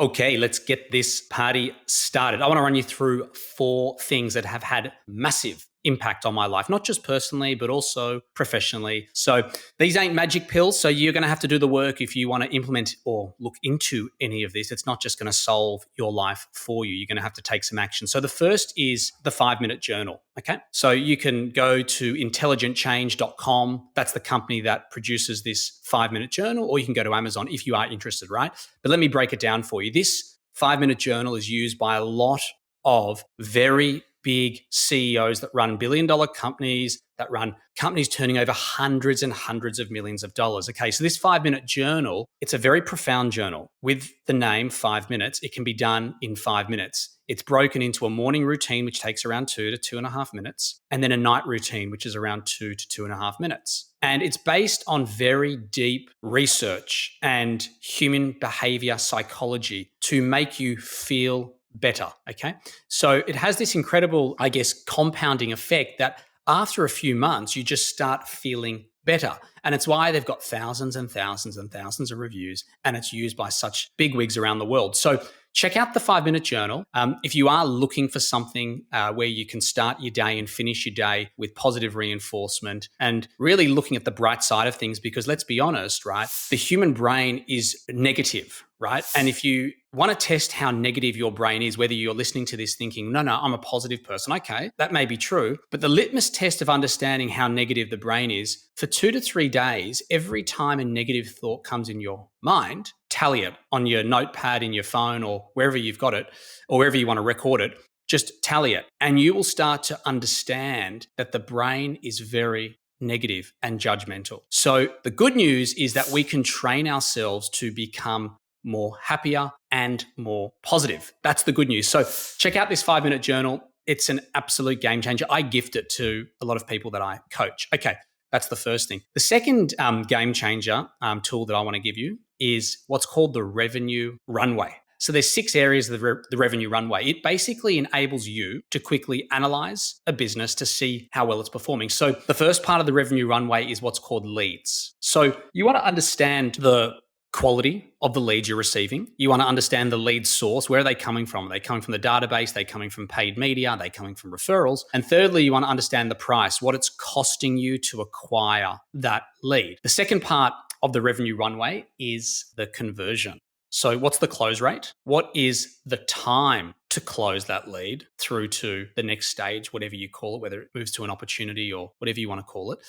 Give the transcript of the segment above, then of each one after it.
Okay, let's get this party started. I want to run you through 4 things that have had massive impact on my life, not just personally, but also professionally. So these ain't magic pills. So you're going to have to do the work if you want to implement or look into any of this. It's not just going to solve your life for you. You're going to have to take some action. So the first is the 5-minute journal. Okay. So you can go to intelligentchange.com. That's the company that produces this 5-minute journal, or you can go to Amazon if you are interested, right? But let me break it down for you. This 5-minute journal is used by a lot of very big CEOs that run billion-dollar companies, that run companies turning over hundreds and hundreds of millions of dollars. Okay, so this 5-minute journal, it's a very profound journal. With the name 5 minutes, it can be done in 5 minutes. It's broken into a morning routine, which takes around 2 to 2.5 minutes, and then a night routine, which is around 2 to 2.5 minutes. And it's based on very deep research and human behavior psychology to make you feel better. Okay. So it has this incredible, I guess, compounding effect that after a few months, you just start feeling better. And it's why they've got thousands and thousands and thousands of reviews, and it's used by such bigwigs around the world. So check out the 5-minute journal. If you are looking for something where you can start your day and finish your day with positive reinforcement and really looking at the bright side of things, because let's be honest, right? The human brain is negative, right? And if you want to test how negative your brain is, whether you're listening to this thinking, no, I'm a positive person. Okay, that may be true. But the litmus test of understanding how negative the brain is, for 2 to 3 days, every time a negative thought comes in your mind, tally it on your notepad, in your phone, or wherever you've got it, or wherever you want to record it. Just tally it. And you will start to understand that the brain is very negative and judgmental. So the good news is that we can train ourselves to become more happier and more positive. That's the good news. So check out this 5-minute journal. It's an absolute game changer. I gift it to a lot of people that I coach. Okay, that's the first thing. The second game changer tool that I want to give you is what's called the revenue runway. So there's 6 areas of the revenue runway. It basically enables you to quickly analyze a business to see how well it's performing. So the first part of the revenue runway is what's called leads. So you want to understand the quality of the leads you're receiving. You want to understand the lead source. Where are they coming from? Are they coming from the database? Are they coming from paid media? Are they coming from referrals? And thirdly, you want to understand the price, what it's costing you to acquire that lead. The second part of the revenue runway is the conversion. So what's the close rate? What is the time to close that lead through to the next stage, whatever you call it, whether it moves to an opportunity or whatever you want to call it.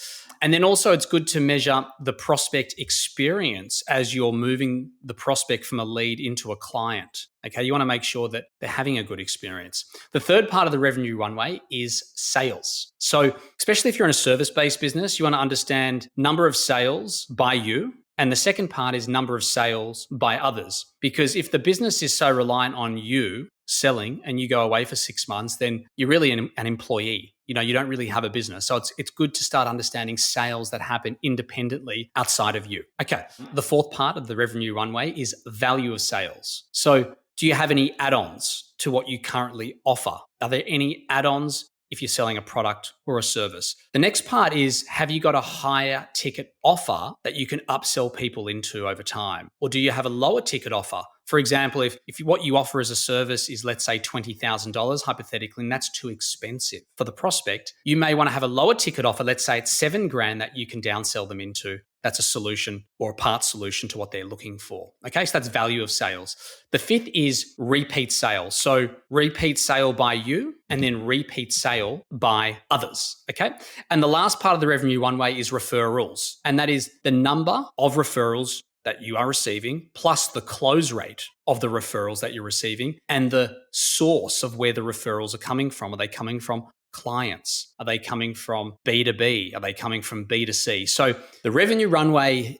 And then also it's good to measure the prospect experience as you're moving the prospect from a lead into a client. Okay, you want to make sure that they're having a good experience. The third part of the revenue runway is sales. So especially if you're in a service-based business, you want to understand number of sales by you. And the second part is number of sales by others. Because if the business is so reliant on you selling and you go away for 6 months, then you're really an employee. You don't really have a business. So it's good to start understanding sales that happen independently outside of you. Okay. The fourth part of the revenue runway is value of sales. So do you have any add-ons to what you currently offer? Are there any add-ons if you're selling a product or a service? The next part is, have you got a higher ticket offer that you can upsell people into over time? Or do you have a lower ticket offer? For example, if what you offer as a service is, let's say, $20,000, hypothetically, and that's too expensive for the prospect, you may want to have a lower ticket offer. Let's say it's $7,000 that you can downsell them into. That's a solution or a part solution to what they're looking for. Okay, so that's value of sales. The fifth is repeat sales. So repeat sale by you and then repeat sale by others. Okay, and the last part of the revenue runway is referrals. And that is the number of referrals that you are receiving, plus the close rate of the referrals that you're receiving and the source of where the referrals are coming from. Are they coming from clients? Are they coming from B2B? Are they coming from B2C? So the revenue runway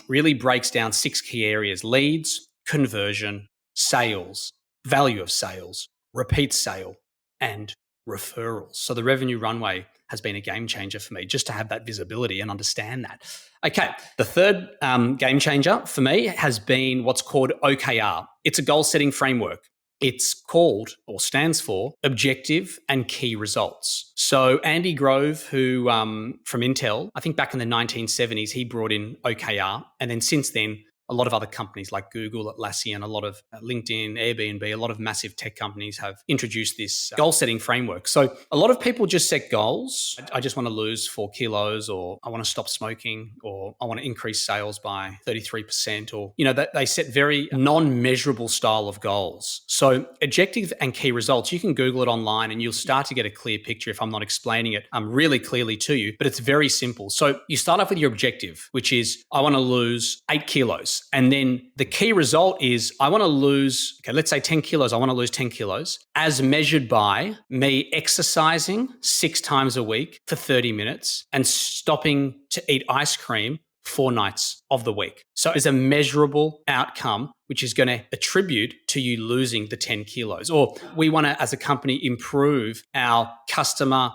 really breaks down 6 key areas: leads, conversion, sales, value of sales, repeat sale, and referrals. So the revenue runway has been a game changer for me, just to have that visibility and understand that. Okay, the third game changer for me has been what's called OKR. It's a goal setting framework. It's called, or stands for, Objective and Key Results. So Andy Grove, who from Intel, I think back in the 1970s, he brought in OKR. And then since then, a lot of other companies like Google, Atlassian, a lot of LinkedIn, Airbnb, a lot of massive tech companies have introduced this goal setting framework. So a lot of people just set goals. I just want to lose 4 kilos, or I want to stop smoking, or I want to increase sales by 33%, or, they set very non-measurable style of goals. So objective and key results, you can Google it online and you'll start to get a clear picture if I'm not explaining it really clearly to you, but it's very simple. So you start off with your objective, which is I want to lose 8 kilos. And then the key result is I want to lose, let's say 10 kilos. I want to lose 10 kilos as measured by me exercising 6 times a week for 30 minutes and stopping to eat ice cream 4 nights of the week. So it's a measurable outcome, which is going to attribute to you losing the 10 kilos. Or we want to, as a company, improve our customer,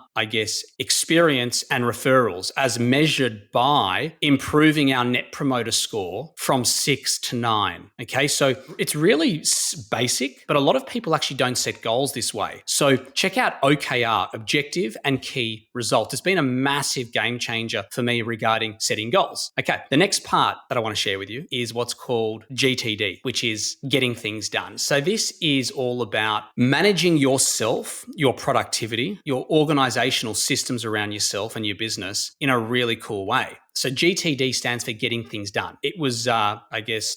experience and referrals as measured by improving our net promoter score from 6 to 9. Okay, so it's really basic, but a lot of people actually don't set goals this way. So check out OKR, objective and key results. It's been a massive game changer for me regarding setting goals. Okay, the next part that I want to share with you is what's called GTD, which is getting things done. So this is all about managing yourself, your productivity, your organizational systems around yourself and your business in a really cool way. So GTD stands for getting things done. It was,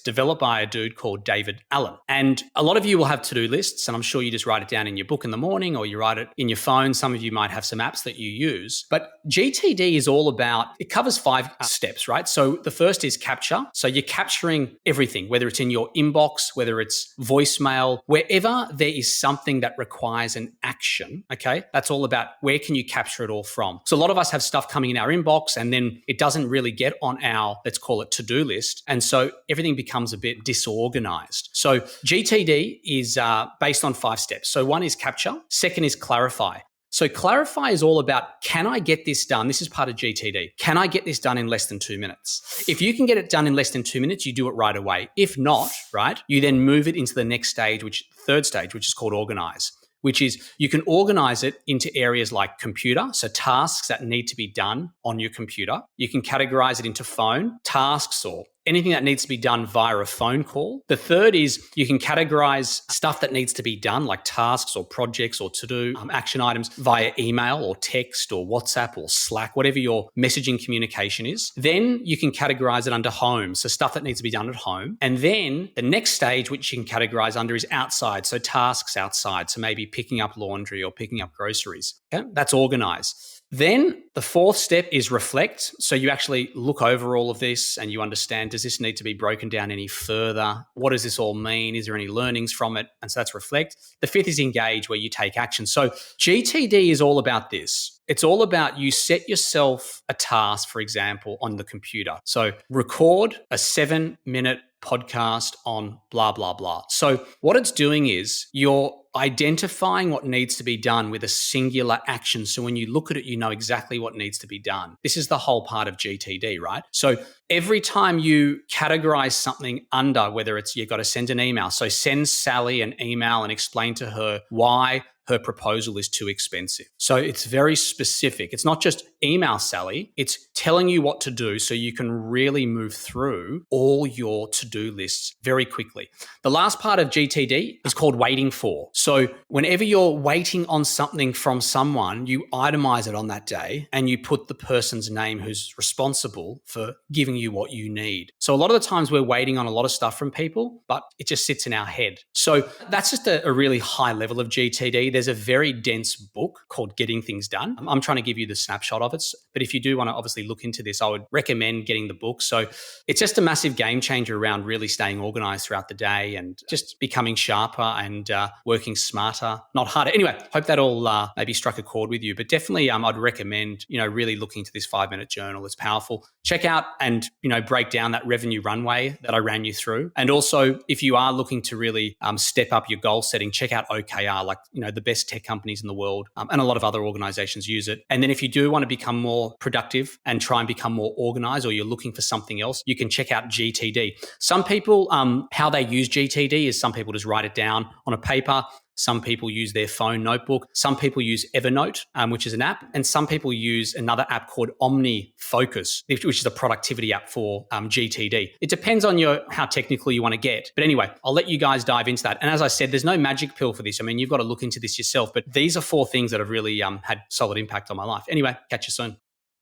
developed by a dude called David Allen. And a lot of you will have to-do lists, and I'm sure you just write it down in your book in the morning or you write it in your phone. Some of you might have some apps that you use. But GTD is all about, it covers 5 steps, right? So the first is capture. So you're capturing everything, whether it's in your inbox, whether it's voicemail, wherever there is something that requires an action, okay? That's all about where can you capture it all from. So a lot of us have stuff coming in our inbox and then it doesn't really get on our, let's call it, to-do list. And so everything becomes a bit disorganized. So GTD is based on 5 steps. So 1 is capture. 2nd is clarify. So clarify is all about, can I get this done? This is part of GTD. Can I get this done in less than 2 minutes? If you can get it done in less than 2 minutes, you do it right away. If not, right, you then move it into the next stage, third stage, which is called organize, which is you can organize it into areas like computer, so tasks that need to be done on your computer. You can categorize it into phone, tasks or anything that needs to be done via a phone call. The third is you can categorize stuff that needs to be done, like tasks or projects or to-do action items via email or text or WhatsApp or Slack, whatever your messaging communication is. Then you can categorize it under home, so stuff that needs to be done at home. And then the next stage, which you can categorize under, is outside, so tasks outside, so maybe picking up laundry or picking up groceries. Okay? That's organize. Then the 4th step is reflect. So you actually look over all of this and you understand, does this need to be broken down any further? What does this all mean? Is there any learnings from it? And so that's reflect. The 5th is engage, where you take action. So GTD is all about this. It's all about you set yourself a task, for example, on the computer. So record a 7-minute podcast on blah, blah, blah. So what it's doing is you're identifying what needs to be done with a singular action. So when you look at it, you know exactly what needs to be done. This is the whole part of GTD, right? So every time you categorize something under, whether it's you've got to send an email. So send Sally an email and explain to her why her proposal is too expensive. So it's very specific. It's not just email Sally, it's telling you what to do so you can really move through all your to-do lists very quickly. The last part of GTD is called waiting for. So whenever you're waiting on something from someone, you itemize it on that day and you put the person's name who's responsible for giving you what you need. So a lot of the times we're waiting on a lot of stuff from people, but it just sits in our head. So that's just a really high level of GTD. There's a very dense book called Getting Things Done. I'm trying to give you the snapshot of it, but if you do want to obviously look into this, I would recommend getting the book. So it's just a massive game changer around really staying organized throughout the day and just becoming sharper and working smarter, not harder. Anyway, hope that all maybe struck a chord with you, but definitely I'd recommend, really looking to this 5-minute journal. It's powerful. Check out and, break down that revenue runway that I ran you through. And also, if you are looking to really step up your goal setting, check out OKR, like, the best tech companies in the world, and a lot of other organizations use it. And then if you do want to become more productive and try and become more organized, or you're looking for something else, you can check out GTD. Some people, how they use GTD is some people just write it down on a paper. Some people use their phone notebook. Some people use Evernote, which is an app. And some people use another app called Omni Focus, which is a productivity app for GTD. It depends on how technical you want to get. But anyway, I'll let you guys dive into that. And as I said, there's no magic pill for this. I mean, you've got to look into this yourself. But these are 4 things that have really had solid impact on my life. Anyway, catch you soon.